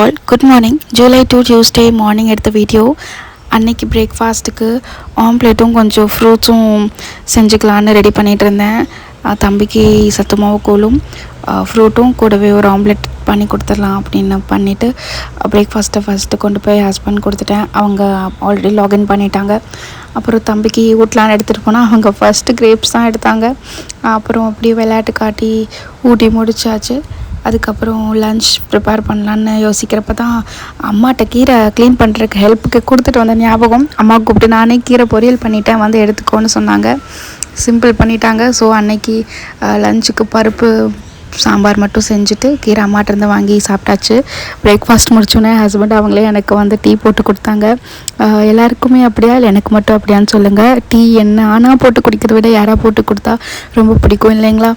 all, good morning. July 2 Tuesday morning எடுத்த video. அன்னைக்கு பிரேக்ஃபாஸ்ட்டுக்கு ஆம்ப்லேட்டும் கொஞ்சம் ஃப்ரூட்ஸும் செஞ்சுக்கலான்னு ரெடி பண்ணிகிட்டு இருந்தேன். தம்பிக்கு சத்து மாவு கூழும் ஃப்ரூட்டும் கூடவே ஒரு ஆம்ப்லேட் பண்ணி கொடுத்துடலாம் அப்படின்னு பண்ணிவிட்டு பிரேக்ஃபாஸ்ட்டை ஃபஸ்ட்டு கொண்டு போய் ஹஸ்பண்ட் கொடுத்துட்டேன். அவங்க ஆல்ரெடி லாகின் பண்ணிட்டாங்க. அப்புறம் தம்பிக்கு ஊட்டலான்னு எடுத்துகிட்டு போனால் அவங்க ஃபஸ்ட்டு கிரேப்ஸ் தான் எடுத்தாங்க. அப்புறம் அப்படியே விளையாட்டு காட்டி ஊட்டி முடிச்சாச்சு. அதுக்கப்புறம் லன்ச் ப்ரிப்பேர் பண்ணலான்னு யோசிக்கிறப்ப தான் அம்மாட்ட கீரை க்ளீன் பண்ணுறதுக்கு ஹெல்ப்புக்கு கொடுத்துட்டு வந்த ஞாபகம். அம்மா கூப்பிட்டு நானே கீரை பொரியல் பண்ணிட்டேன், வந்து எடுத்துக்கோன்னு சொன்னாங்க. சிம்பிள் பண்ணிட்டாங்க. ஸோ அன்னைக்கு லஞ்சுக்கு பருப்பு சாம்பார் மட்டும் செஞ்சுட்டு கீரை அம்மாட்டிருந்து வாங்கி சாப்பிட்டாச்சு. பிரேக்ஃபாஸ்ட் முடிச்சோன்னே ஹஸ்பண்ட் அவங்களே எனக்கு வந்து டீ போட்டு கொடுத்தாங்க. எல்லாருக்குமே அப்படியா இல்லை எனக்கு மட்டும் அப்படியான்னு சொல்லுங்கள். டீ என்ன ஆனால் போட்டு குடிக்கிறத விட யாராக போட்டு கொடுத்தா ரொம்ப பிடிக்கும் இல்லைங்களா?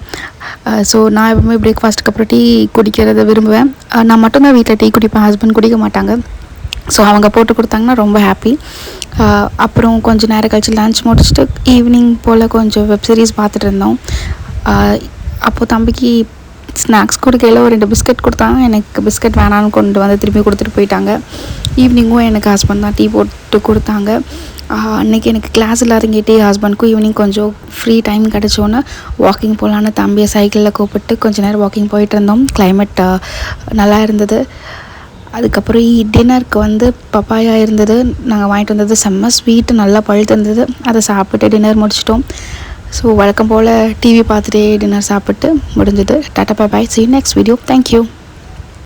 ஸோ நான் எப்பவுமே பிரேக்ஃபாஸ்ட்டுக்கு அப்புறம் டீ குடிக்கிறத விரும்புவேன். நான் மட்டும்தான் வீட்டில் டீ குடிப்பேன், ஹஸ்பண்ட் குடிக்க மாட்டாங்க. ஸோ அவங்க போட்டு கொடுத்தாங்கன்னா ரொம்ப ஹாப்பி. அப்புறம் கொஞ்சம் நேரம் கழிச்சு லன்ச் முடிச்சுட்டு ஈவினிங் போல் கொஞ்சம் வெப் சீரிஸ் பார்த்துட்டு இருந்தோம். அப்போது தம்பிக்கு ஸ்நாக்ஸ் கொடுக்கையில் ஒரு 2 பிஸ்கட் கொடுத்தாங்க. எனக்கு பிஸ்கட் வேணான்னு கொண்டு வந்து திருப்பி கொடுத்துட்டு போயிட்டாங்க. ஈவினிங்கும் எனக்கு ஹஸ்பண்ட் தான் டீ போட்டு கொடுத்தாங்க. அன்றைக்கி எனக்கு கிளாஸ் இல்லாதங்கிட்டே ஹஸ்பண்ட்க்கும் ஈவினிங் கொஞ்சம் ஃப்ரீ டைம் கிடச்சோன்னே வாக்கிங் போகலான்னு தம்பியை சைக்கிளில் கூப்பிட்டு கொஞ்சம் நேரம் வாக்கிங் போயிட்டு இருந்தோம். கிளைமேட் நல்லா இருந்தது. அதுக்கப்புறம் டின்னருக்கு வந்து பப்பாயா இருந்தது, நாங்கள் வாங்கிட்டு வந்தது. செம்ம ஸ்வீட்டு, நல்லா பழுத்து இருந்தது. அதை சாப்பிட்டு டின்னர் முடிச்சிட்டோம். ஸோ வழக்கம் போல் டிவி பார்த்துட்டே டின்னர் சாப்பிட்டு முடிஞ்சது. Tata bye bye, see you next video. Thank you.